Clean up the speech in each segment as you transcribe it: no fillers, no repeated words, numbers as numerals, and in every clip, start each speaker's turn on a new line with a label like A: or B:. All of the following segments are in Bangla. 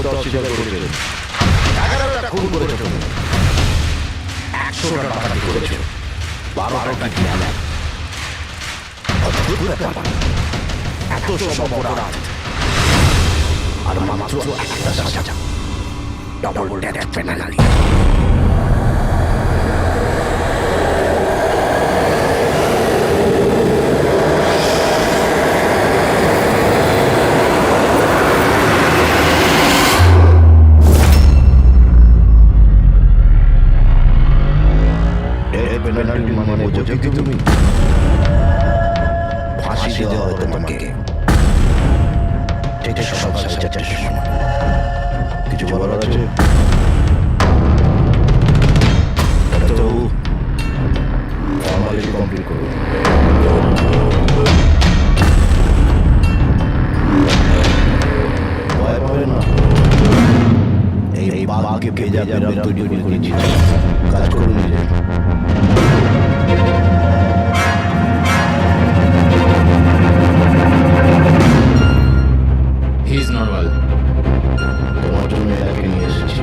A: করতে অস্বীকার করেছে। 11টা খুন করেছে তুমি, 100টা ডাকাতি করেছে, 12টা কিডন্যাপ। অদ্ভুত ব্যাপার, এত সব অপরাধ আর মাত্র একটা সাজা, ডাবল ডেথ পেনাল্টি। মানে বোঝো কি তুমি? ফাঁসি দেওয়া হয় তোমাকে ঠিক সকাল 4:30টার সময়। কিছু বলার আছে? ফর্মালিটি কমপ্লিট করো। ভয় পাবেন না, এই বাঘকে ভেজা বেড়াল তৈরি করে দিচ্ছি, কাজ করুন নিজে।
B: He is not well.
A: তোমার জন্য এটাকে নিয়ে এসেছি।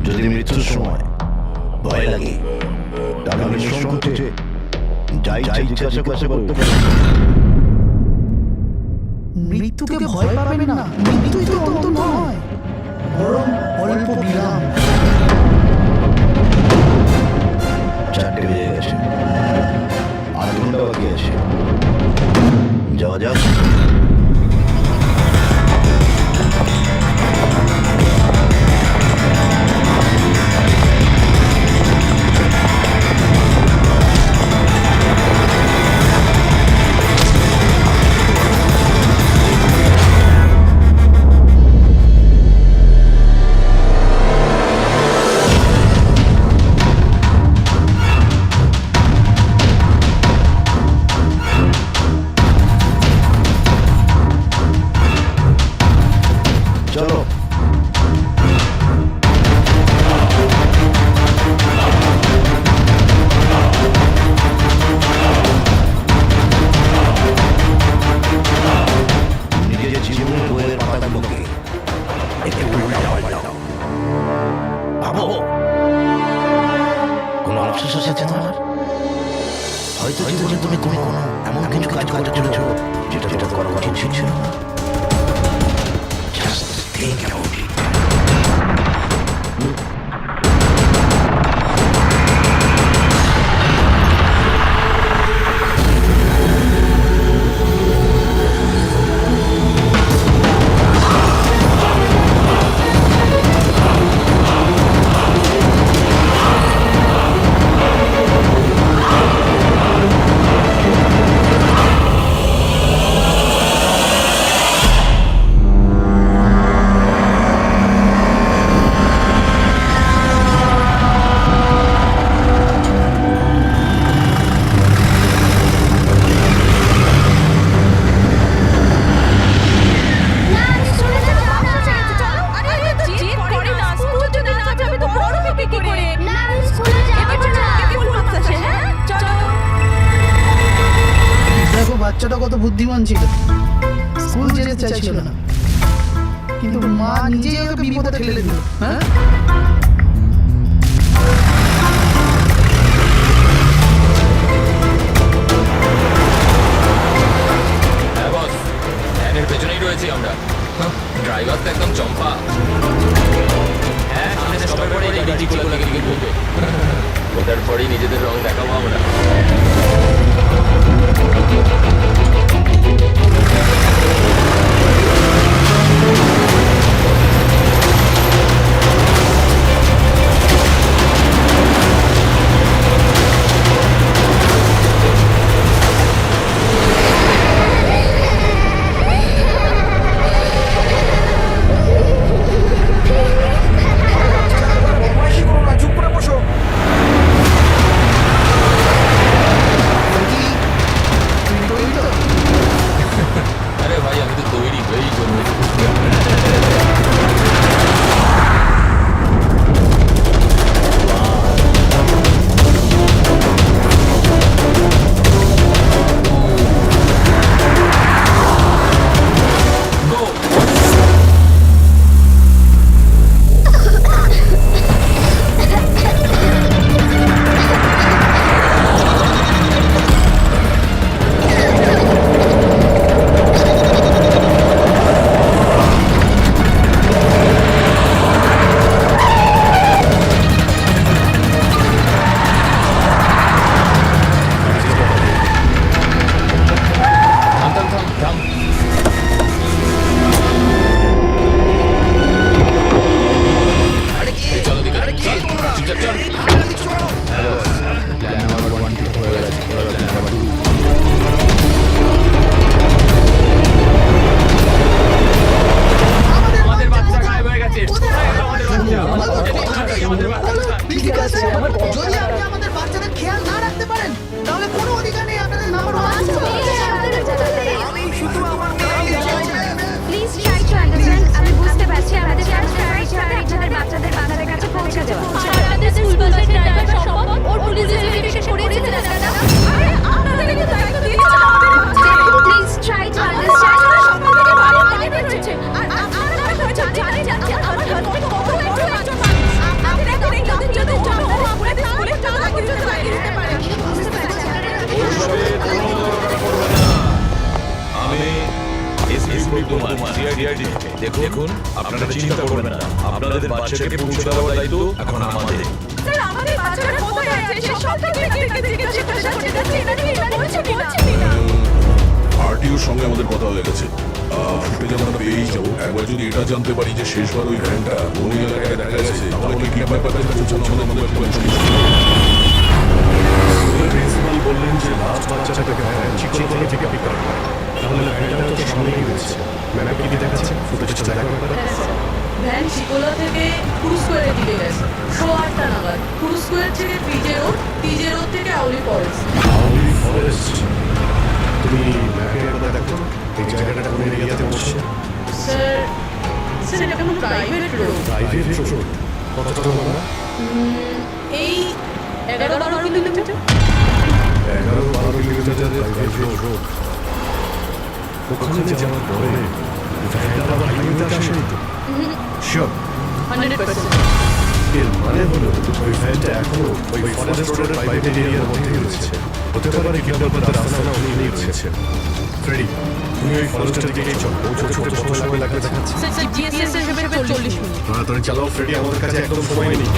A: যদি মৃত্যুর সময় ভয় লাগে তাহলে নিঃসংকোচে যাই জিজ্ঞাসা করতে পারো।
C: মৃত্যুকে ভয় পাবেন না, মৃত্যুই তো অন্ত নয়, বরং অল্প বিরাম।
A: 4টে বেজে গেছে, 8 ঘন্টা বাকি আছে, যাওয়া যাক। চলো। নিজের জীবনের বইয়ের পাতাগুলোকে একটু উল্টাও। ভাবো, কোনো অবশেষ আছে তোমার? হয়তো জীবনে তুমি কোনো এমন কিছু কাজ করে চলেছ যেটা করা উচিত ছিল না। Think about it.
C: বাচ্চাটা কত বুদ্ধিমান ছিল, স্কুল যেতে চাইছিল না, কিন্তু মা নিজেই ওকে বিপদে ঠেলে দিল। হ্যাঁ,
B: বস, ভ্যানের পেছনেই রয়েছি আমরা। ড্রাইভার তো একদম চম্পা। হ্যাঁ, সামনে স্টপের পরেই গাড়ি চিকো লাগে দিকে ঢুকবে। ওটার পরেই নিজেদের রং দেখাবো আমরা।
C: তুই তো
D: দেখুন আপনারা চিন্তা করবেন না, আপনাদের বাচ্চাকে পৌঁছে দেওয়ার দায়িত্ব এখন আমাদের।
E: স্যার আমাদের বাচ্চারা কোথায় আছে সে সব থেকে এনাদেরকে জিজ্ঞাসা করে যাচ্ছে এনারা কি বলছে কিনা
F: আরটিওর সঙ্গে আমাদের কথা হয়ে গেছে। ফুটেজ আমরা পেয়েই যাবো। একবার যদি এটা জানতে পারি যে শেষবার ওই ভ্যানটা কোন এলাকায় দেখা গেছে, তাহলে কিডন্যাপারের কাছে পৌঁছানো আমাদের টেনশন।
G: প্রিন্সিপাল বললেন যে লাস্ট বাচ্চাটাকে ভ্যান চিকলতলা থেকে পিক আপ করে। তাহলে ভ্যানটা তো সামনেই রয়েছে। ম্যাপে কি দেখাচ্ছে? ফুটেজটা দেখার ব্যাপারে
E: ভ্যান চিকোলা থেকে পুরু স্কোয়ারের দিকে গেছে 8:30 নাগাদ। পুরু স্কোয়ার থেকে পিজে রোড থেকে আউলি ফরেস্ট।
G: আউলি ফরেস্ট। তুমি ম্যাপে একবার দেখো এই জায়গাটা কোন এরিয়াতে বসছে।
E: স্যার এটা কোনো প্রাইভেট রোড।
G: প্রাইভেট রোড কতটা লম্বা?
E: এই 11-12 কিলোমিটার।
G: 11-12 kilometre private road. ওখানে যাওয়ার পরে ভ্যানটা আবার হাইওয়েতে আসেনি তো? শিওর
E: 100%।
G: এর মানে হলো ওই ভ্যানটা এখনো ওই ফরেস্ট রোডের প্রাইভেট এরিয়ার মধ্যেই রয়েছে। হতে পারে কিডন্যাপারদের রাস্তা উনি নিয়েছে। ফ্রেডি তুমি ওই ফরেস্টের দিকেই চল। পৌঁছতে কত সময় লাগবে দেখাচ্ছে।
E: স্যার জিএসএস এর ভেবে 40 মিনিট।
G: তাড়াতাড়ি চালাও ফ্রেডি, আমাদের কাছে একদম সময় নেই।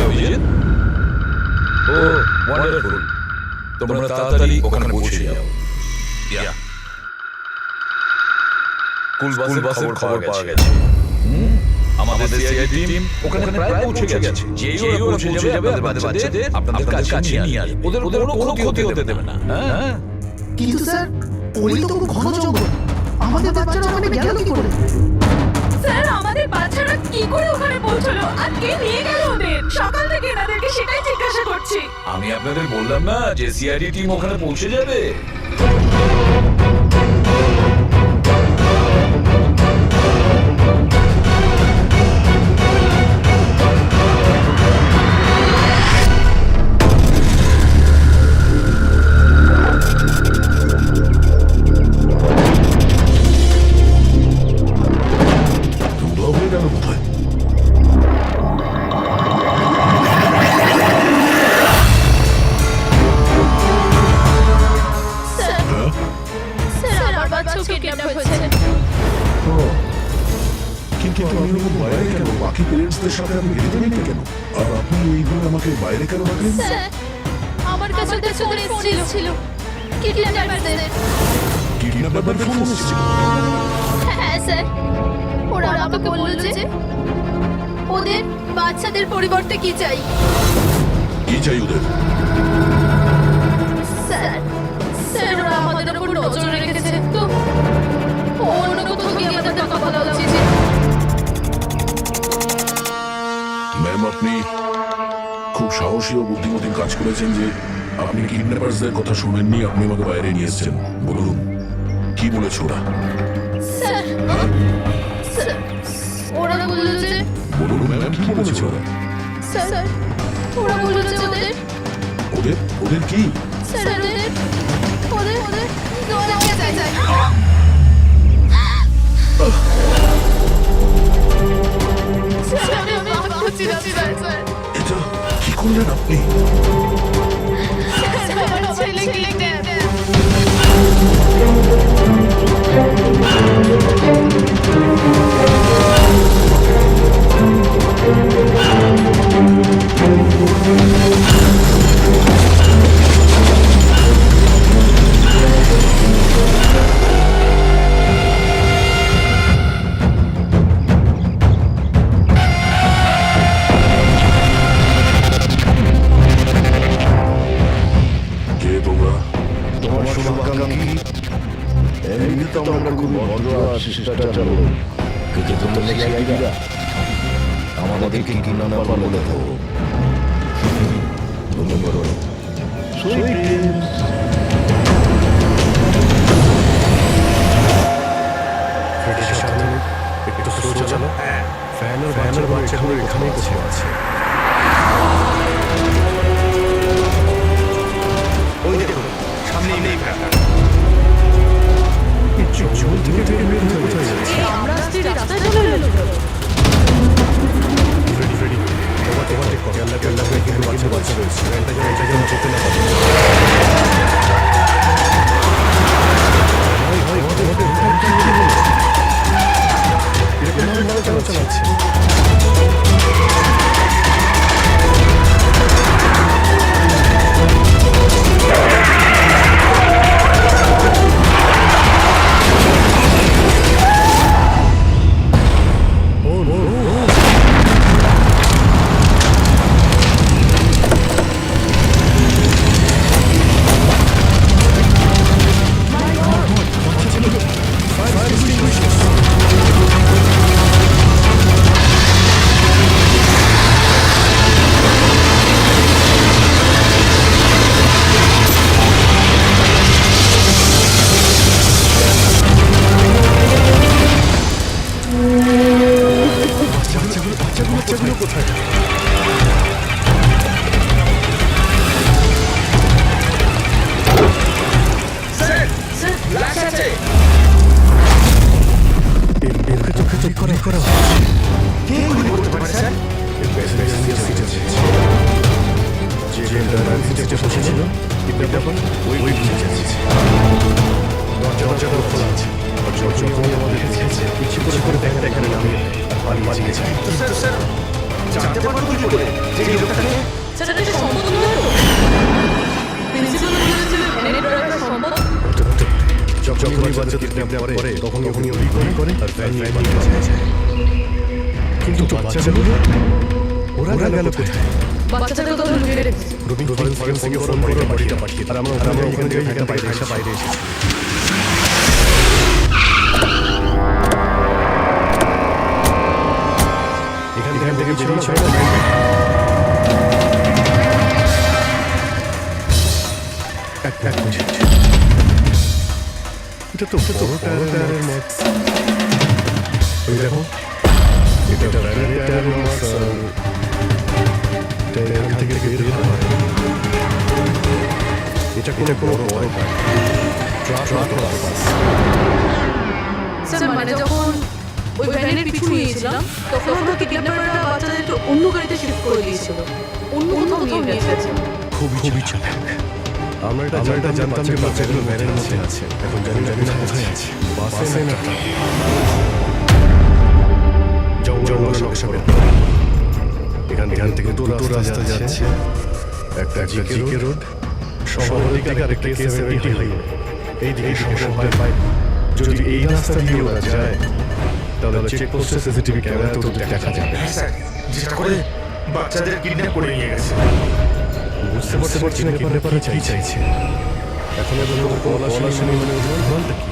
D: অভিজিৎ, ও ওয়ান্ডারফুল, তোমরা তাড়াতাড়ি ওখানে পৌঁছে যাও। স্কুল বাসের খবর পাওয়া গেছে। আমাদের সিআইডি টিম ওখানে প্রায় পৌঁছে গেছে। যেই ওরা পৌঁছে যাবে আপনাদের বাচ্চাদের আপনাদের কাছে নিয়ে আসবে। ওদের কোনো ক্ষতি হতে দেবে না। হ্যাঁ,
C: কিন্তু স্যার ওই তো খুব ঘন জঙ্গল, আমাদের বাচ্চারা ওখানে গেল কি করে?
E: স্যার আমাদের বাচ্চারা কি করে ওখানে পৌঁছলো আর কে নিয়ে গেল ওদের? সকাল থেকে এনাদেরকে সেটাই জিজ্ঞাসা করছি।
D: আমি আপনাদের বললাম না যে সিআইডি টিম ওখানে পৌঁছে যাবে।
F: কিন্তু আমি ওরকম বাইরে কেন? বাকি পেরেন্টসদের সাথে আমি বেরোতে নেই কেন? আর আপনি এইভাবে আমাকে বাইরে কেন রাখলেন?
E: আমার কাছে তো ফোন এসেছিল কিডন্যাপারদের।
F: কিডন্যাপারদের ফোন এসেছিল?
H: হ্যাঁ স্যার, ওরা আমাকে বলল যে ওদের বাচ্চাদের পরিবর্তে কি চাই।
F: কি চাই ওদের?
H: স্যার স্যার ওরা আমাদের উপর নজর রেখেছে, তো অন্য কোথাও গিয়ে আমাদের কথা বলা উচিত।
F: ম্যাম, আপনি খুব সাহসী ও বুদ্ধিমতী কাজ করেছেন যে আপনি কিডন্যাপারসদের কথা শুনেননি, আপনি আমাকে বাইরে নিয়ে এসেছেন। বলুন কি বলেছে ওরা?
H: স্যার স্যার ওরা বলল যে
F: বলুন ম্যাম, কি বলেছে ওরা?
H: স্যার ওরা বলল যে ওদের
F: ওদের ওদের কি?
H: স্যার ওদের ওদের ওদের দোয়াকে চাই। স্যার আমি ভাবছি না স্যার।
F: এটা কি করলেন আপনি?
H: স্যার আমার ছেলে কিডন্যাপ।
F: কে তোমরা?
A: তোমার শুভাকাঙ্ক্ষী। এমনি তো আমরা খুব ভদ্র আর শিষ্টাচার লোক, কিন্তু তোমরা সিআইডিরা আমাদেরকে কিডন্যাপার বলে দেবো। তুমি বলো
G: ফ্রেডির সামনে একটু স্লো চালাও। ফ্যানের বাচ্চাগুলো এখানেই কোথাও আছে। ওই দেখো সামনেই নেই ভ্যানটা। এই জঙ্গল থেকে বের হয়ে কোথায় যাচ্ছে?
E: আমরা রাস্তায় চলে এলো।
G: ফ্রেডি তোমার দেখো কেল্লা কিন্তু বাচ্চা রয়েছে। ভ্যানটা যেন যেতে না পারে। যখনই বাচ্চা কিডন্যাপ করে তখনই গুলি করে আর ভ্যান নিয়ে পালিয়ে যায়। কিন্তু বাচ্চাগুলো ওরা গেল কোথায়?
E: বাচ্চাটাকে তো লুকিয়ে রেখেছে।
G: রবি ফরেন্সিকে ফোন করে বাড়িটা পাঠিয়ে আর আমরা ওখান থেকে বাইরে এসেছি। এখান থেকে বেরিয়েছিল এক মিনিট। এটা তো বড় টায়ারের মত। ওই দেখো, এটা টায়ারের মত। এখান থেকে বের হয়। এটা কোনো বড় ট্রাক বাস।
E: স্যার মানে যখন ওই ভ্যানের পিছু নিয়েছিলাম তখন আমরা কিডন্যাপাররা বাচ্চাদেরকে অন্য গাড়িতে শিফট করে দিয়েছিল, অন্য কোথাও নিয়ে গেছে।
G: খুবই চালাক। আমরা এটা জানতাম যে বাচ্চাগুলো ভ্যানের মধ্যে আছে। এখন জানি না কোথায় আছে, বাসে না ট্রাকে। জঙ্গল সঙ্গে এখান থেকে দুটো রাস্তা যাচ্ছে, একটা জিকে রোড শহরের দিকে আর একটা K70 হাইওয়ে। এই দিকে শহরের বাইরে যদি এই রাস্তা দিয়ে ওরা যায় তাহলে চেকপোস্টের সিসিটিভি ক্যামেরাতে ওদের দেখা যাবে।
I: যেটা করে বাচ্চাদের কিডন্যাপ করে নিয়ে গেছে।
G: বুঝতে পারছি না কিডন্যাপাররা কি চাইছে। এখন পলা শুনে মনে বলতে কি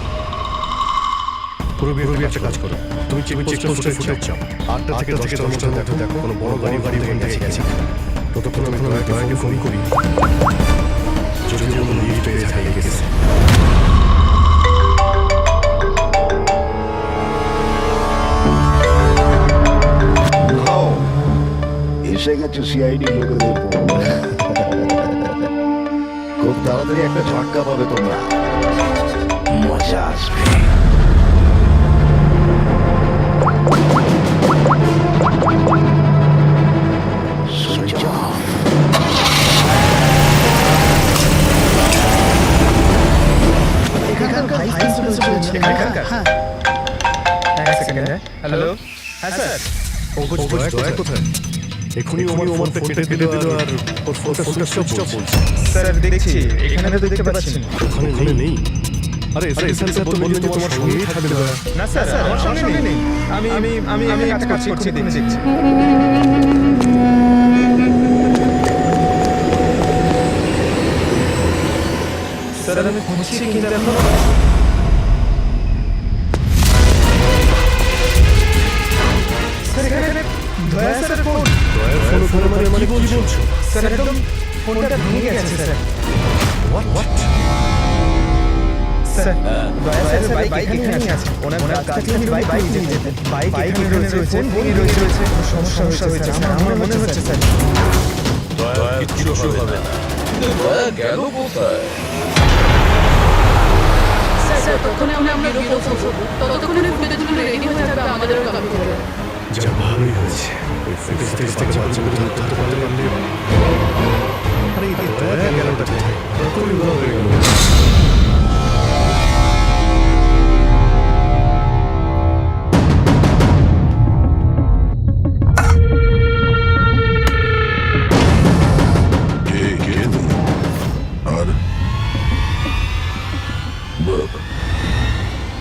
G: পুরো একটা কাজ করো, তুমি চেকপোস্টে ফুটেজ চাও। 8টা থেকে 10টার মধ্যে দেখো কোনো বড় গাড়ি ওখান থেকে গেছে। ততক্ষণ আমি দয়াকে ফোন করি, যদি কোনো লিড পেয়ে যায় গেছে।
A: এসে গেছে সিআইডি লোকেদের খুব তাড়াতাড়ি একটা ঝটকা পাবে তোমরা, মজা আসবে।
I: হ্যালো, হ্যাঁ স্যার।
G: দয়া কোথায়? এখনই ওমারটা কেটে দিল আর ওর ফোনটা সুইচ অফ বলছে।
I: স্যার দেখছি, এখানে তো দেখতে পাচ্ছি না।
G: ওখানে নেই। আরে স্যার তো বললেন যে তোমার সঙ্গেই থাকবে।
I: না স্যার, আমার সঙ্গে নেই। আমি কাজ করছি, দেখছি। স্যার আমি খুঁজছি কিন্তু এখন দয়া স্যার ফোন
G: মানে কি বলছো?
I: স্যার একদম ফোনটা ভেঙে গেছে স্যার।
G: হোয়াট?
I: স্যার দয়া স্যার বাইক এখানেই আছে। ওনার কাছ থেকে আমি বাইক নিয়ে যেতেন। বাইক এখানে রয়েছে, ফোন ভেঙে রয়েছে। সমস্যা হয়েছে স্যার, আমার মনে হচ্ছে স্যার।
D: দয়া কিচ্ছু হবে না। কিন্তু দয়া গেল কোথায়?
E: স্যার ততক্ষণে আমরা বেরোবো, ততক্ষণে ফুটেজগুলো রেডি হয়ে থাকবে আমাদেরও কম্পিউটারে।
G: যা ভালোই হয়েছে, ওই ফুটেজ থেকে বাচ্চাগুলো ধরতে পারলে। আরে এই দয়া গেল কোথায়? কতই ভালো হয়ে গেল।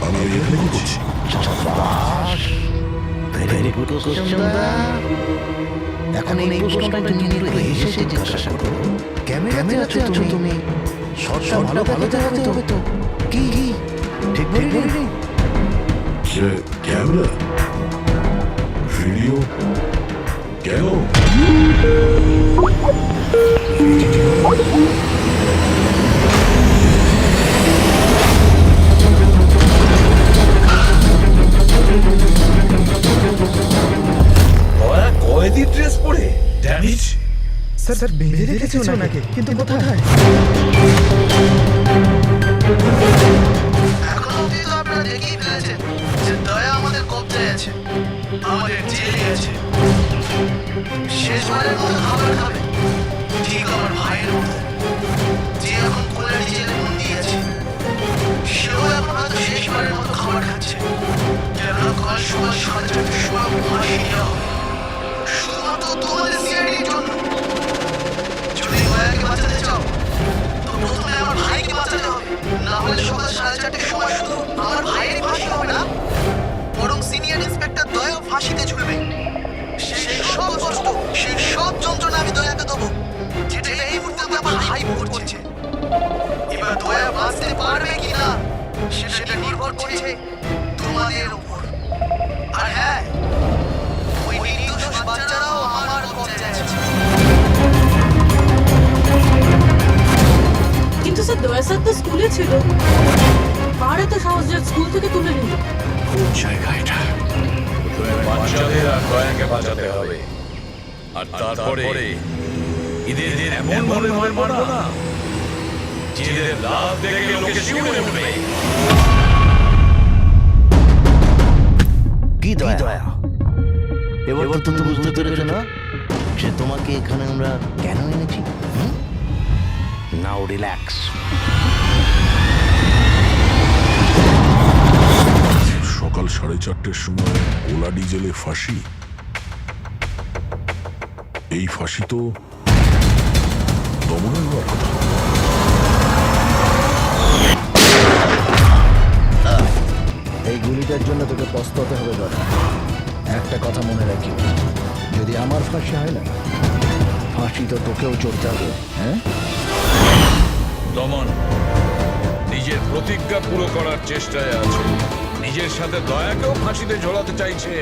F: আমি এখানে কি করছি?
A: এখন এই প্রশ্নটা তুমি এসে জিজ্ঞাসা করো, ক্যামেরাতে আছো তুমি? শটটা ভালো দেখাতে হবে তো। কি ঠিক বলি?
F: ক্যামেরা, ভিডিও, কেন?
D: কয়েদি ড্রেস পরে ড্যামেজ।
I: স্যার বেঁধে রেখেছে ওনাকে, কিন্তু কোথায়?
C: এখন অবধি তো আপনারা দেখেই ফেলেছেন যে দয়া আমাদের কবজায় আছে, আমাদের জেলে আছে। শেষবারের মতো খাবার খাবে, ঠিক আমার ভাইয়ের মতো, যে এখন কোলারি জেলে বন্দি আছে। সেও এখন হয়তো শেষবারের মতো খাবার খাচ্ছে, কেননা কাল সকাল 4:30টার সময় ফাঁসি দেওয়া হবে, শুধুমাত্র তোমাদের সিআইডির জন্য। যদি দয়াকে বাঁচাতে চাও তবে প্রথমে আমার ভাইকে বাঁচাতে হবে, না হলে সকাল 4:30টার সময় শুধু আমার ভাইয়েরই ফাঁসি হবে না, বরং সিনিয়র ইন্সপেক্টর দয়া ফাঁসিতে ঝুলবে। সেই সব কষ্ট, সেই সব যন্ত্রণা আমি দয়াকে দেবো, যেটা এই মুহূর্তে আমার ভাই ভোগ করছে। এবার দয়া বাঁচতে পারবে কিনা সেটা নির্ভর করছে তোমাদের উপর। আর হ্যাঁ, ওই নির্দোষ বাচ্চারাও আমার পর্যায়ে আছে।
E: কিন্তু স্যার দয়া স্যার তো স্কুলে ছিল, আর এত সাহস যে স্কুল থেকে তুলে নিল।
G: কোন জায়গা এটা?
D: বাচ্চাদের আর দয়াকে বাঁচাতে হবে। আর তারপরে এদের এমন ভাবে মারবো না যে এদের লাভ দেখে লোকে শিউরে উঠবে।
A: কি দয়া? এবার তো তুমি বুঝতে পেরেছো না যে তোমাকে এখানে আমরা কেন এনেছি? নাও রিল্যাক্স।
F: সকাল 4:30টার সময় ওলা ডিজেলে ফাঁসি। এই ফাঁসি তো দমনের হওয়ার কথা।
A: এই গুলিটার জন্য তোকে পস্তাতে হবে দয়া। একটা কথা মনে রাখি, যদি আমার ফাঁসি হয় না, ফাঁসি তো তোকেও চড়তে হবে। হ্যাঁ,
D: দমন নিজের প্রতিজ্ঞা পুরো করার চেষ্টায় আছে, নিজের সাথে দয়াকেও ফাঁসিতে ঝোলাতে চাইছে।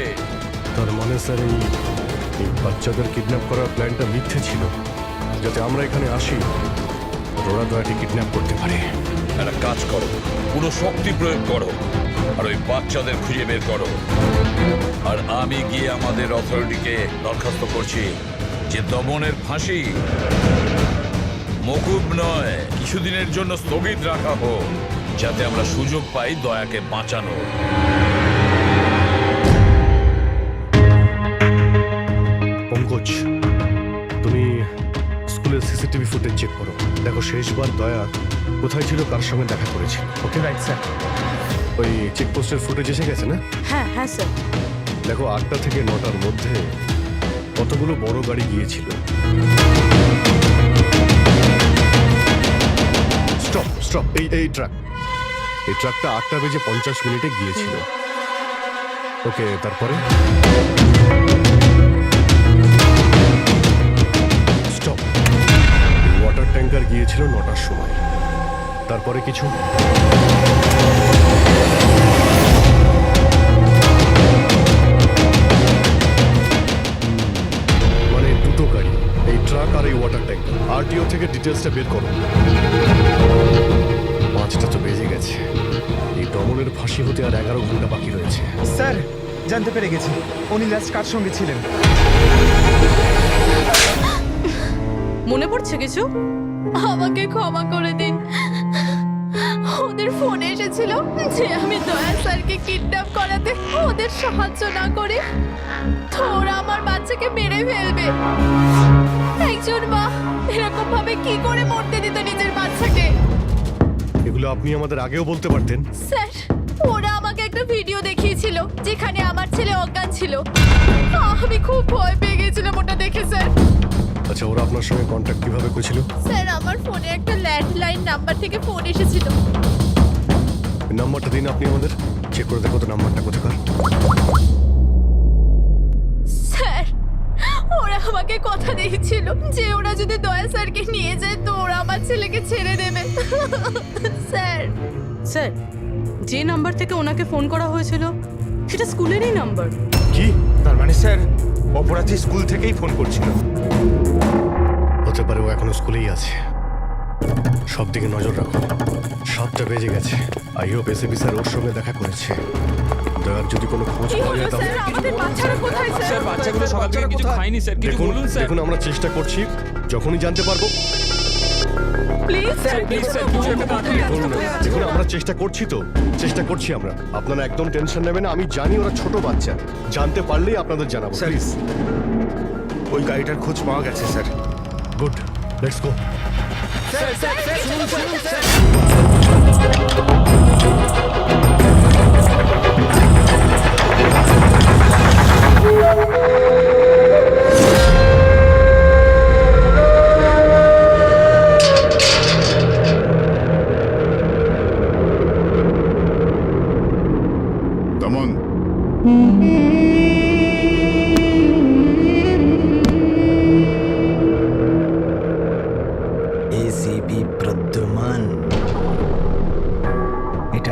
G: তার মানে স্যার এই বাচ্চাদের কিডন্যাপ করার প্ল্যানটা মিথ্যে ছিল, যাতে আমরা এখানে আসি আর ওরা দয়াকে কিডন্যাপ করতে পারে।
D: একটা কাজ করো, পুরো শক্তি প্রয়োগ করো আর ওই বাচ্চাদের খুঁজে বের করো। আর আমি গিয়ে আমাদের অথরিটিকে দরখাস্ত করছি যে দমনের ফাঁসি মকুব নয়, কিছুদিনের জন্য স্থগিত রাখা হোক, যাতে আমরা সুযোগ পাই দয়াকে বাঁচানো।
G: পঙ্কজ, তুমি স্কুলের সিসিটিভি ফুটেজ চেক করো, দেখো শেষবার দয়া কোথায় ছিল, কার সঙ্গে দেখা করেছিল। Okay right sir. ওই চেকপোস্টের ফুটেজ এসে গেছে না?
E: হ্যাঁ হ্যাঁ স্যার।
G: দেখো 8টা থেকে 9টার মধ্যে কতগুলো বড় গাড়ি গিয়েছিল। স্টপ স্টপ, এই ট্রাকটা 8:50 গিয়েছিল। ওকে, তারপরে স্টপ, ওয়াটার ট্যাঙ্কার গিয়েছিল 9টার সময়। তারপরে কিছু মানে দুটো গাড়ি, এই ট্রাক আর এই ওয়াটার ট্যাঙ্কার। আরটিও থেকে ডিটেলসটা বের করো। 5টা তো বেজে গেছে, এই দমনের ফাঁসি হতে আর 11 ঘন্টা বাকি রয়েছে।
I: স্যার, জানতে পেরে গেছি উনি লাস্ট কার সঙ্গে ছিলেন।
E: মনে পড়ছে কিছু?
H: আমাকে ক্ষমা করে দিন। ওদের ফোনে এসেছিল যে আমি দয়া স্যারকে কিডন্যাপ করাতে ওদের সাহায্য না করে তো ওরা আমার বাচ্চাকে মেরে ফেলবে। একজন মা এরকম ভাবে কি করে মরতে দিত নিজের বাচ্চাকে?
G: এগুলো আপনি আমাদের আগেও বলতে পারতেন।
H: স্যার, ওরা আমাকে একটা ভিডিও দেখিয়েছিল যেখানে আমার ছেলে অজ্ঞান ছিল। আমি খুব ভয় পেয়ে গেছিলাম ওটা দেখে স্যার।
G: আচ্ছা, ওরা আপনার সঙ্গে কন্ট্যাক্ট কিভাবে করেছিল?
H: স্যার, আমার ফোনে একটা ল্যান্ডলাইন নাম্বার থেকে ফোন এসেছিল।
G: নাম্বারটা দিন আপনি আমাদের, চেক করে দেখো তো নাম্বারটা কোথাকার।
H: স্যার, ওরা আমাকে কথা দিয়েছিল যে ওরা যদি দয়া স্যারকে নিয়ে যায় তো ওরা আমার ছেলেকে ছেড়ে দেবে। স্যার,
E: স্যার, যে নাম্বার থেকে ওনাকে ফোন করা হয়েছিল সেটা স্কুলেরই নাম্বার।
G: কি?
I: তার মানে স্যার অপরাধী স্কুল থেকেই ফোন করছিল।
G: হতে পারে ও এখনো স্কুলেই আছে। সব দিকে নজর রাখো। 7টা বেজে গেছে। আই হোপ এসএপি স্যার ওর সঙ্গে দেখা করেছে। দয়ার যদি কোনো খোঁজ
H: কি
G: পাওয়া
H: হলো
G: যায় তাহলে
H: স্যার? আমাদের বাচ্চারা কোথায় স্যার?
B: বাচ্চাগুলো সকাল থেকে কিছু খায়নি স্যার, কিছু
G: দেখুন
B: বলুন স্যার।
G: দেখুন, আমরা চেষ্টা করছি, যখনই জানতে পারবো।
H: প্লিজ স্যার,
B: প্লিজ স্যার, কিছু একটা তাড়াতাড়ি করুন না।
G: দেখুন, আমরা চেষ্টা করছি আমরা। আপনারা একদম টেনশন নেবেন না, আমি জানি ওরা ছোট বাচ্চা, জানতে পারলেই আপনাদের জানাবো।
I: Sir,
G: please.
I: ওই গাড়িটার খোঁজ পাওয়া গেছে স্যার।
G: Good, let's go.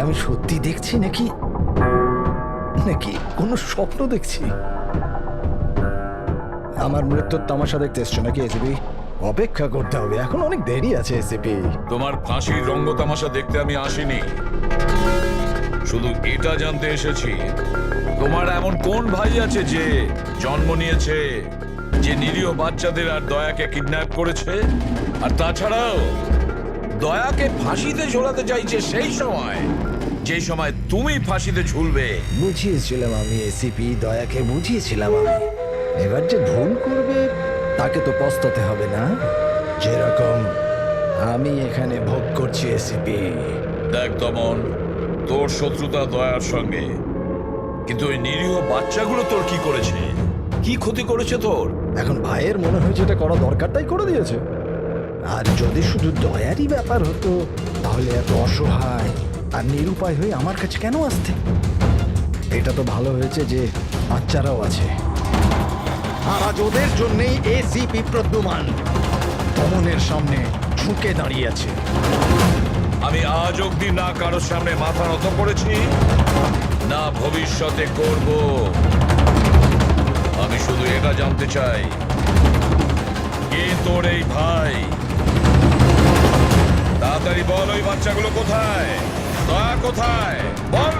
A: আমি সত্যি দেখছি নাকি নাকি কোনো স্বপ্ন দেখছি? আমার মৃত্যুর তামাশা দেখতে এসছো নাকি এসিপি? অপেক্ষা করতে হবে, এখন অনেক দেরি আছে এসিপি।
D: তোমার ফাঁসির রঙ্গ তামাশা দেখতে আমি আসিনি, শুধু এটা জানতে এসেছি তোমার এমন কোন ভাই আছে যে জন্ম নিয়েছে, যে নিরীহ বাচ্চাদের আর দয়াকে কিডন্যাপ করেছে, আর তাছাড়াও দয়াকে ফাঁসিতে ঝোলাতে চাইছে সেই সময় যেই সময় তুমি ফাঁসিতে ঝুলবে।
A: বুঝিয়েছিলাম আমি এসিপি, দয়াকে বুঝিয়েছিলাম আমি। এবার যে ভুল করবে তাকে তো পস্তাতে হবে না, যেরকম আমি এখানে ভোগ করছি এসিপি।
D: দেখ দমন, তোর শত্রুতা দয়ার সঙ্গে, কিন্তু ওই নিরীহ বাচ্চাগুলো তোর কি করেছে, কি ক্ষতি করেছে তোর?
A: এখন ভাইয়ের মনে হয়েছে এটা করা দরকার তাই করে দিয়েছে। আর যদি শুধু দয়ারই ব্যাপার হতো তাহলে এত অসহায় আর নিরুপায় হয়ে আমার কাছে কেন আসতে? এটা তো ভালো হয়েছে যে বাচ্চারাও আছে, আর আজ ওদের জন্যই এসিপি প্রদ্যুমান দমনের সামনে ঝুঁকে দাঁড়িয়ে আছে।
D: আমি আজ অব্দি না কারোর সামনে মাথা নত করেছি, না ভবিষ্যতে করব। আমি শুধু এটা জানতে চাই, কে তোর এই ভাই? তাড়াতাড়ি বল, ওই বাচ্চাগুলো কোথায়? দয়া কোথায়? বল,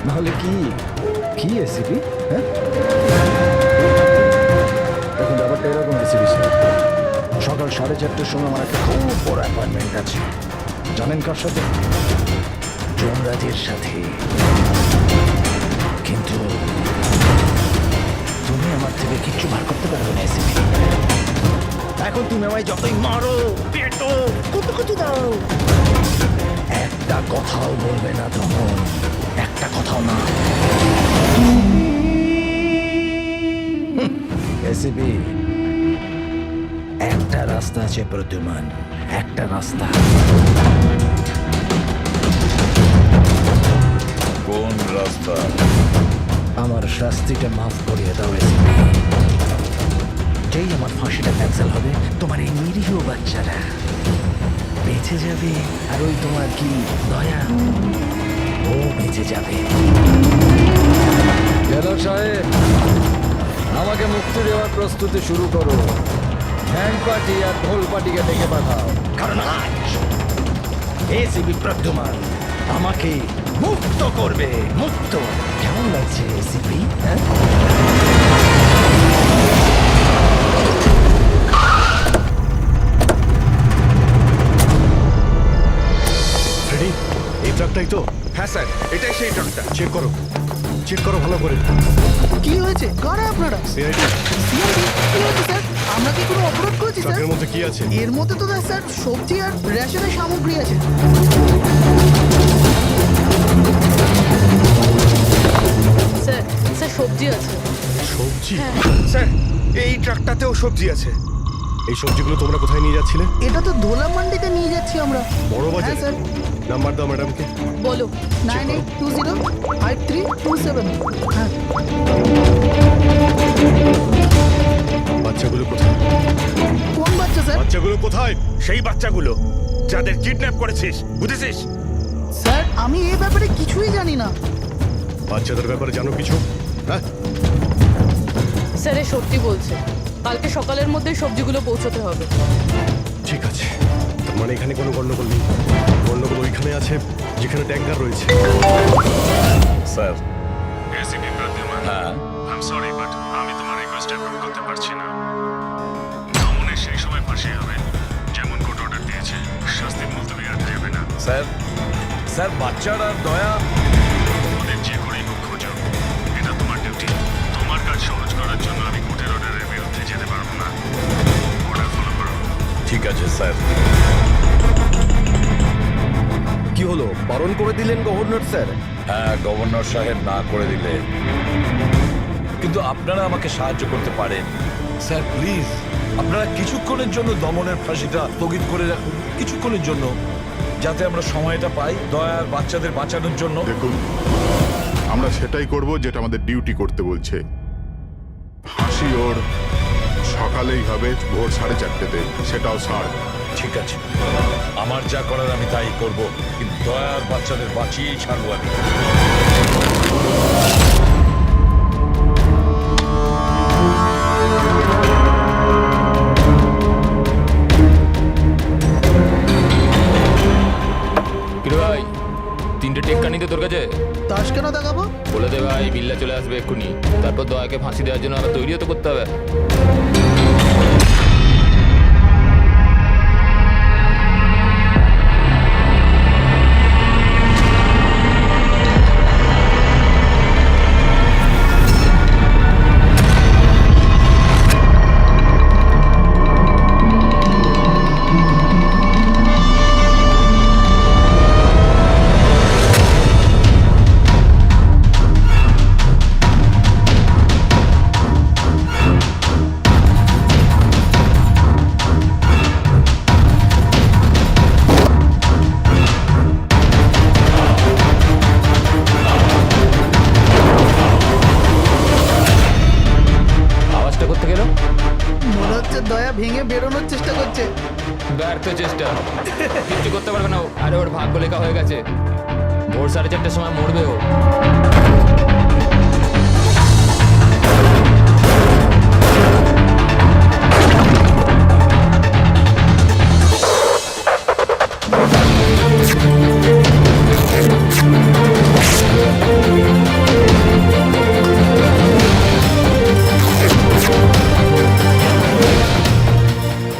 D: না হলে
A: কি এসিপি? হ্যাঁ, এখন ব্যাপারটা এরকম এসিপি স্যার, সকাল 4:30টার সময় আমার একটা খুব বড় অ্যাপয়েন্টমেন্ট আছে। জানেন কার সাথে? যমরাজের সাথে। কিন্তু তুমি আমার থেকে কিচ্ছু বার করতে পারবে না এসিপি। এখন তুমি আমায় যতই মারো, পেটো, কত কিছু দাও, একটা কথাও বলবে না দমন, একটা কথাও না। এসিপি, একটা রাস্তা আছে প্রদ্যুমান, একটা রাস্তা।
D: কোন রাস্তা?
A: আমার শাস্তিটা মাফ করিয়ে দাও এসিপি। যেই আমার ফাঁসিটা ক্যান্সেল হবে, তোমার এই নিরীহ বাচ্চারা বেঁচে যাবে, আর ওই তোমার কি দয়া, ও বেঁচে যাবে। জেলার সাহেব, আমাকে মুক্তি দেওয়ার প্রস্তুতি শুরু করো। ব্যান্ড পার্টি আর ঢোল পার্টিকে ডেকে পাঠাও, কারণ আজ এসিপি প্রদ্যুমান আমাকে মুক্ত করবে। মুক্ত কেমন লাগছে এসিপি?
G: ফ্রেডি, এই ট্রাকটাই তো?
I: হ্যাঁ স্যার, এটাই সেই ট্রাকটা।
G: চেক করো ভালো করে।
C: কি হয়েছে? কারা আপনারা?
G: সিআইডি।
C: সিআইডি? কি হয়েছে স্যার? আমরা কি কোনো অপরাধ করেছি স্যার?
G: ট্রাকের মধ্যে কি আছে?
C: এর মধ্যে তো স্যার সবজি আর রেশনের সামগ্রী আছে।
E: স্যার স্যার সবজি আছে।
G: সবজি?
I: স্যার, এই ট্রাকটাতেও সবজি আছে।
G: এই সবজিগুলো তোমরা কোথায় নিয়ে যাচ্ছিলে?
C: এটা তো ধোলা মান্ডিতে নিয়ে যাচ্ছি আমরা।
G: বড় বাজার?
C: হ্যাঁ স্যার।
G: নাম্বার দাও ম্যাডামকে।
E: বলো।
C: 98205327। হ্যাঁ।
G: বাচ্চাগুলো কোথায়?
C: কোন বাচ্চা স্যার?
G: বাচ্চাগুলো কোথায়?
J: সেই বাচ্চাগুলো যাদের কিডন্যাপ করেছিস, বুঝেছিস?
C: স্যার, আমি এই ব্যাপারে কিছুই জানি না।
G: বাচ্চাদের ব্যাপারে জানো কিছু? হ্যাঁ,
E: স্যার এ সত্যি বলছে, কালকে সকালের মধ্যে সবজিগুলো পৌঁছতে হবে।
G: ঠিক আছে। তার মানে এখানে কোনো গন্ডগোল নেই। গন্ডগোল ওইখানে আছে যেখানে ট্যাঙ্কার রয়েছে।
D: স্যার।
F: এসিপি প্রদ্যুমান,
D: হ্যাঁ,
F: আই এম সরি বাট আমি তোমার রিকোয়েস্ট অ্যাপ্রুভ করতে পারছি না। দমনের সেই সময় ফাঁসি হবে যেমন কোর্ট অর্ডার দিয়েছে, শাস্তি মুলতবি রাখা যাবে না।
D: স্যার বাচ্চারা দয়া
F: ওদের যে করেই হোক খোঁজো, এটা তোমার ডিউটি। তোমার কাজ সহজ করার জন্য আমি কোর্টের অর্ডারের বিরুদ্ধে যেতে পারবো না। অর্ডার ফলো করো।
D: ঠিক আছে স্যার।
A: কি হলো, বারণ করে দিলেন গভর্নর স্যার?
D: হ্যাঁ, গভর্নর সাহেব না করে দিলে, কিন্তু আপনারা আমাকে সাহায্য করতে পারেন স্যার। প্লিজ, আপনারা কিছুক্ষণের জন্য দমনের ফাঁসিটা স্থগিত করে রাখুন, কিছুক্ষণের জন্য, যাতে আমরা সময়টা পাই দয়ার বাচ্চাদের বাঁচানোর জন্য।
K: দেখুন, আমরা সেটাই করব যেটা আমাদের ডিউটি করতে বলছে। ফাঁসি ওর সকালেই হবে ভোর 4:30-তে, সেটাও 8:30।
D: ঠিক আছে। আমার যা করার আমি তাই করব, কিন্তু দয়ার বাচ্চাদের বাঁচিয়েই ছাড়বো আমি।
B: কিরে ভাই, 3টে টেক্কা নিতে তোর কাছে?
C: তাস কেন দেখাবো?
B: বলে দে ভাই, বিল্লা চলে আসবে এক্ষুনি। তারপর দয়াকে ফাঁসি দেওয়ার জন্য আবার তৈরিও তো করতে হবে। আওয়াজটা করতে গেল,
C: মনে হচ্ছে দয়া ভেঙে বেরোনোর চেষ্টা করছে।
B: ব্যর্থ চেষ্টা, কিচ্ছু করতে পারবে না ও। আরে ওর ভাগ্য লেখা হয়ে গেছে, ভোর 4:30টার সময় মরবে ও।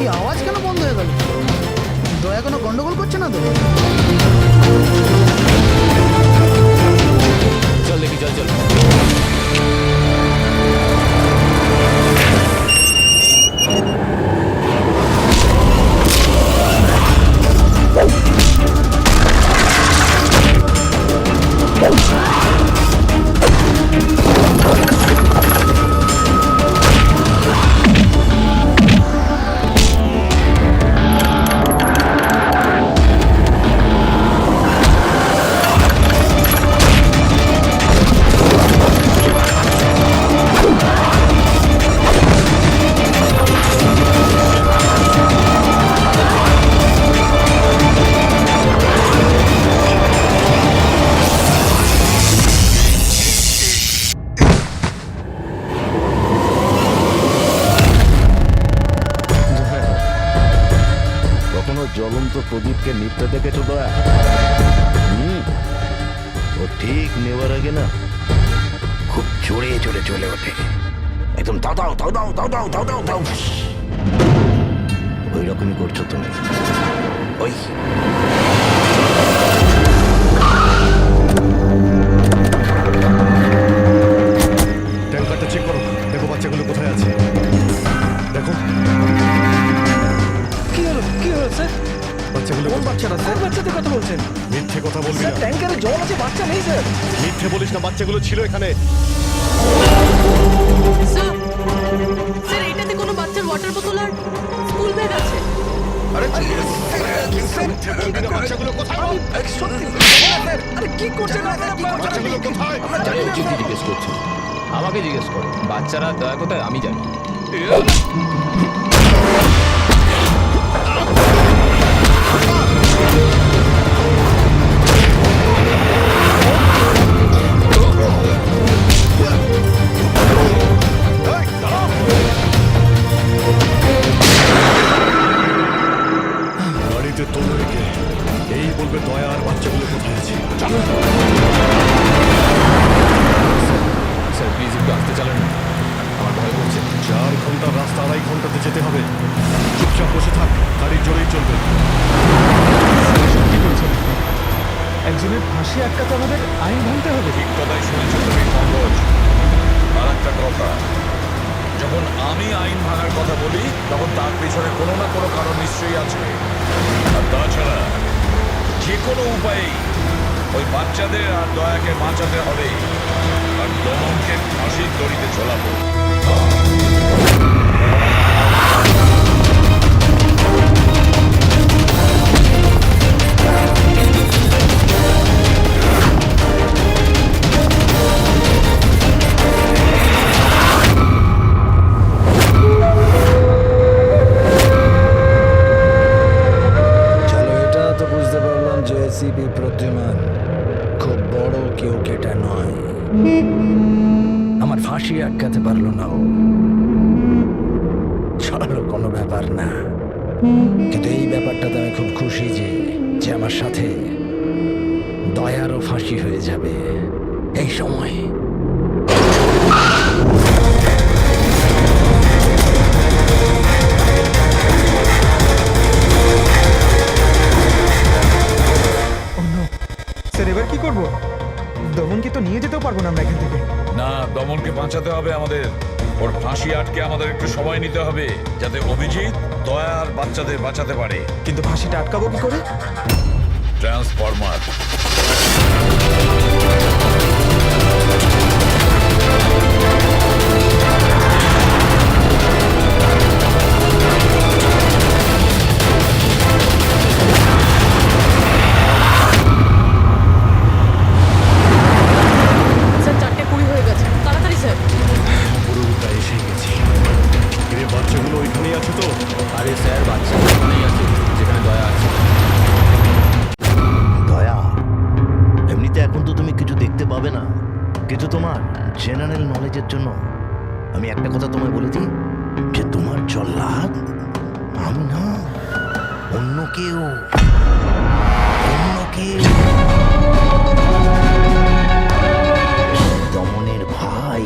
C: এই আওয়াজ কেন বন্ধ হয়ে গেল? দয়া কোনো গন্ডগোল করছে না তো?
B: চল দেখি, চল চল।
A: কখনো জ্বলন্ত প্রদীপকে নিত্যে দেখেছো দয়া? ও ঠিক নেওয়ার আগে না খুব জোরে জোরে চলে ওঠে, একদম দাও দাও দাও দাও দাও দাও দাও দাও দাও। ওই রকমই করছো তুমি। ওই
G: ট্যাঙ্কারটা চেক করো, দেখো বাচ্চাগুলো কোথায় আছে। দেখো
A: কি হলো, কি হয়েছে?
G: বাচ্চাগুলো
A: কোন বাচ্চারা স্যার? বাচ্চাদের কথা বলছেন?
G: মিথ্যে কথা বলবি না,
A: ট্যাঙ্কারে জল আছে, বাচ্চা নেই স্যার।
G: মিথ্যে বলিস না, বাচ্চাগুলো ছিল এখানে।
E: স্যার, স্যার এটাতে কোনো বাচ্চার ওয়াটার বোতল আর স্কুল ব্যাগ আছে।
G: আরে মিথ্যে বলবি না, বাচ্চাগুলো কোথায়?
A: সত্যি স্যার, আরে কি করছেন আপনারা?
G: বাচ্চাগুলো কোথায়?
B: কি জিজ্ঞেস করছো? আমাকে জিজ্ঞেস করো, বাচ্চারা দয়া কোথায় আমি জানি।
G: গাড়িতে তোলো রেখে এই বলবে দয়া আর বাচ্চাগুলো কোথায় আছে।
B: স্যার প্লিজ একটু আসতে চালান, আমার ভয় করছে।
G: 4 ঘন্টার রাস্তা 2.5 ঘন্টাতে যেতে হবে। চুপচাপ বসে থাক, গাড়ির জোরেই চলবে।
A: একজনের ফাঁসি আটকাতে আমাদের আইন ভাঙতে হবে।
D: ঠিক কথাই শুনেছো তুমি পঙ্কজ। আর একটা কথা, যখন আমি আইন ভাঙার কথা বলি তখন তার পিছনে কোনো না কোনো কারণ নিশ্চয়ই আছে। আর তাছাড়া যে কোনো উপায়েই ওই বাচ্চাদের আর দয়াকে বাঁচাতে হবে, আর দমনকে ফাঁসির দড়িতে ঝোলাবো।
A: চলো বড় কেউ কেটা নয়। আমার ফাঁসি আটকাতে পারলো না ও। চলো, কোনো ব্যাপার না। কিন্তু এই ব্যাপারটাতে আমি খুব খুশি যে যে আমার সাথে দয়ারও ফাঁসি হয়ে যাবে এই সময়।
I: স্যার এবার কি করব? দমনকে তো নিয়ে যেতেও পারবো না আমরা এখান থেকে।
D: না, দমনকে বাঁচাতে হবে আমাদের। ওর ফাঁসি আটকে আমাদের একটু সময় নিতে হবে, যাতে অভিজিৎ দয়া আর বাচ্চাদের বাঁচাতে পারে।
I: কিন্তু ফাঁসিটা আটকাবো কি করে?
D: ট্রান্সফরমার।
E: স্যার 4:20 হয়ে গেছে, তাড়াতাড়ি স্যার।
G: পুরোটা এসে গেছি। এর বাচ্চাগুলো ওইখানেই আছে তো?
B: আরে স্যার, বাচ্চা ওখানেই আছে যেখানে দয়া আছে।
C: দয়া, এমনিতে এখন তো তুমি কিছু দেখতে পাবে না, কিন্তু তোমার জেনারেল নলেজের জন্য আমি একটা কথা তোমায় বলে দিই, যে তোমার জল্লাদ আমি না, অন্য কেউ। দমনের ভাই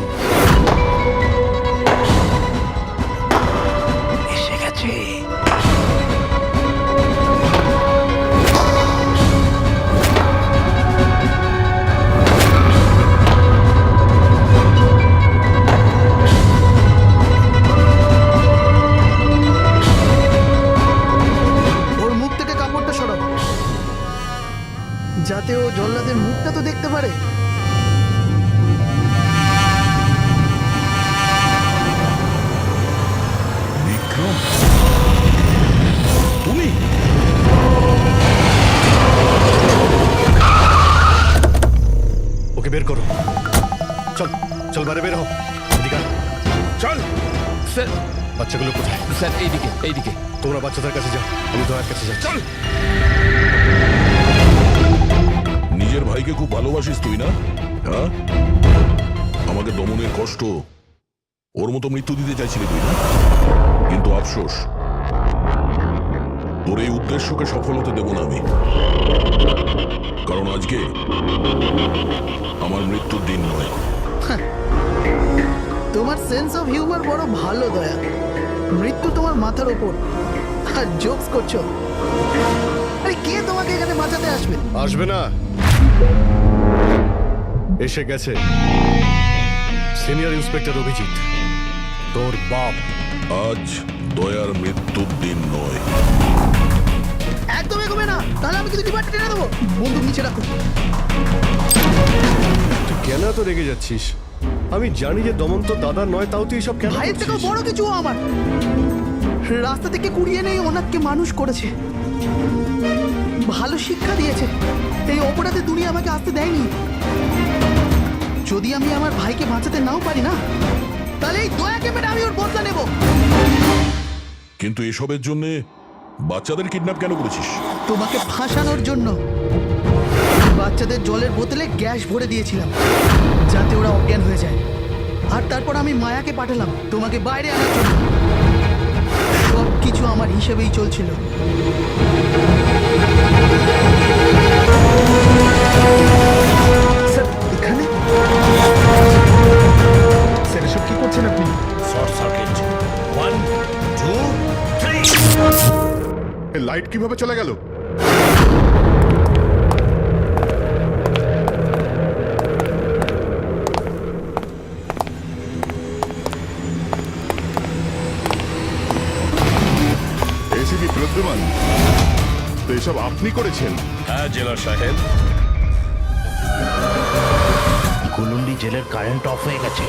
C: এসে গেছে।
L: ওর মুখ থেকে কাপড়টা সরাবো, যাতে ও জল্লাদের মুখটা তো দেখতে পারে।
F: বিক্রম, তুমি?
G: ওকে বের করো। চল চল, বাইরে বের হও। এদিকে আয়।
J: চল।
B: স্যার,
G: বাচ্চাগুলো কোথায়?
B: স্যার এইদিকে এইদিকে।
G: তোমরা বাচ্চাদের কাছে যাও, আমি দয়ার কাছে যাচ্ছি।
J: চল।
F: নিজের ভাইকে খুব ভালোবাসিস তুই না? হ্যাঁ, আমাকে দমনের কষ্ট, ওর মতো মৃত্যু দিতে চাইছিলি তুই না? কিন্তু আফসোস, তোর এই উদ্দেশ্যকে সফল হতে দেব না আমি। কারণ আজকে আমার মৃত্যুর দিন নয়।
L: তোমার সেন্স অফ হিউমার বড় ভালো দয়া। মৃত্যু তোমার মাথার ওপর আর জোকস করছো। আরে কে তোমাকে এখানে বাঁচাতে আসবে?
G: আসবে না, এসে গেছে সিনিয়র ইন্সপেক্টর অভিজিৎ, তোর বাপ।
F: আজ দয়ার মৃত্যুর দিন নয়।
L: একদম এগোবে না, তাহলে আমি কিন্তু ডিপার্টমেন্টে টেনে দেবো। বন্দুক নিচে রাখো।
G: তুই কেন এত রেগে যাচ্ছিস? আমি জানি যে দমন তো দাদা নয়, তাও তুই সব কেন
L: ভাইয়ের থেকেও
G: করছিস?
L: বড় কিছু ও আমার। রাস্তা থেকে কুড়িয়ে নেই ওনাকে মানুষ করেছে, ভালো শিক্ষা দিয়েছে। এই অপরাধে দুনিয়া আমাকে আসতে দেয়নি। যদি আমি আমার ভাইকে বাঁচাতে নাও পারি না, তাহলে এই দয়াকে মেরে আমি ওর বদলা নেব।
F: কিন্তু এসবের জন্য বাচ্চাদের কিডন্যাপ কেন করেছিস?
L: তোমাকে ফাঁসানোর জন্য। বাচ্চাদের জলের বোতলে গ্যাস ভরে দিয়েছিলাম, যাতে ওরা অজ্ঞান হয়ে যায়। আর তারপর আমি মায়াকে পাঠালাম তোমাকে বাইরে আনার জন্য। সব কিছু আমার হিসেবেই চলছিল।
I: স্যার এখানে? স্যার এসব কি করছেন আপনি?
D: Short circuit. 1 2 3।
K: লাইট কিভাবে চলে গেল? এসিপি প্রদ্যুমান, তো এসব আপনি করেছেন?
D: হ্যাঁ জেলার সাহেব।
C: কুলুন্ডি জেলের কারেন্ট অফ হয়ে গেছে,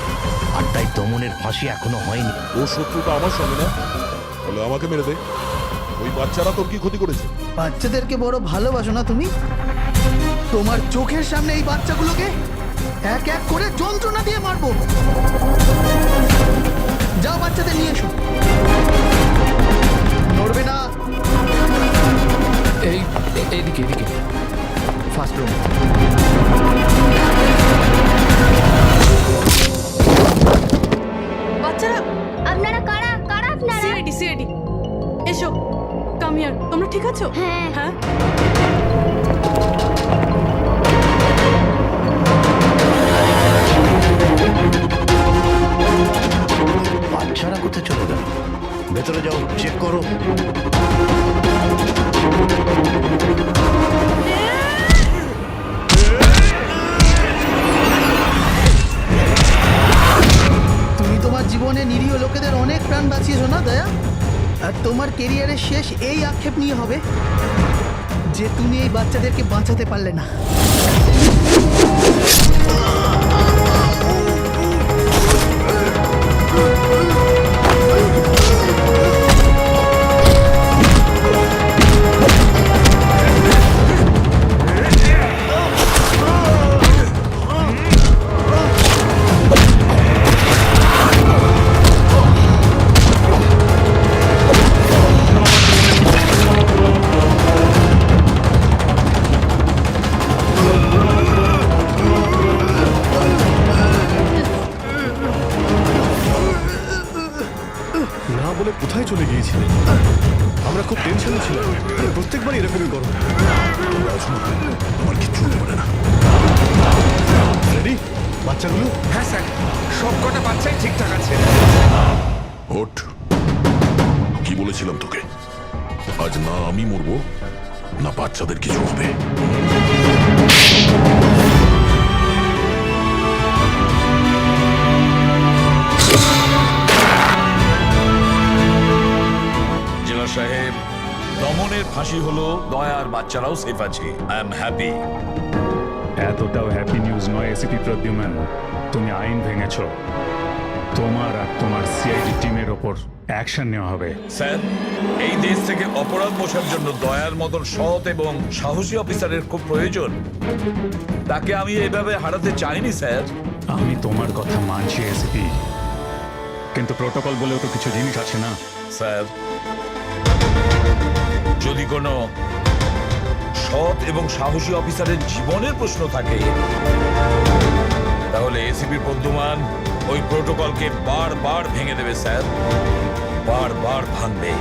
C: আর তাই দমনের ফাঁসি এখনো হয়নি।
F: ও শত্রুটা আমার সঙ্গে না, বলে আমাকে মেরে দে। ওই বাচ্চারা তোর কি ক্ষতি করেছে?
L: বাচ্চাদেরকে বড় ভালোবাসো না তুমি? তোমার চোখের সামনে এই বাচ্চাগুলোকে এক এক করে যন্ত্রণা দিয়ে মারবো। যাও বাচ্চাদের নিয়ে এসো। নড়বে না।
B: এইদিকে ফার্স্ট রুম।
L: বাঁচিয়েছো না দয়া? আর তোমার কেরিয়ারের শেষ এই আক্ষেপ নিয়ে হবে যে তুমি এই বাচ্চাদেরকে বাঁচাতে পারলে না।
G: না বলে কোথায় চলে গিয়েছিলে? আমরা খুব টেনশনে ছিলাম। প্রত্যেকবার এরকমই করো।
F: আমার কিচ্ছু হতে পারে না।
G: রেডি বাচ্চাগুলো?
J: হ্যাঁ স্যার, সব কটা বাচ্চাই ঠিকঠাক আছে।
F: ওঠ, কি বলেছিলাম তোকে? আজ না আমি মরবো না বাচ্চাদের কিছু হবে।
D: জেলা সাহেব, দমনের ফাঁসি হলো, দয়ার বাচ্চারাও সেফ আছে। I am happy.
G: এতটাও হ্যাপি নিউজ নয় এসিপি প্রদ্যুম্ন। তুমি আইন ভেঙেছ। তোমার আর তোমার সিআইডি টিমের ওপর অ্যাকশন নেওয়া হবে।
D: স্যার, এই দেশ থেকে অপরাধ মোছার জন্য দয়ার মতন সৎ এবং সাহসী অফিসারের খুব প্রয়োজন। তাকে আমি এভাবে হারাতে চাইনি স্যার।
G: আমি তোমার কথা মানছি এসিপি, কিন্তু প্রোটোকল বলেও তো কিছু জিনিস আছে না?
D: স্যার, যদি কোনো সৎ এবং সাহসী অফিসারের জীবনের প্রশ্ন থাকে তাহলে এসিপি প্রদ্যুম্ন ওই প্রোটোকলকে বারবার ভেঙে দেবে স্যার, বারবার ভাঙবে।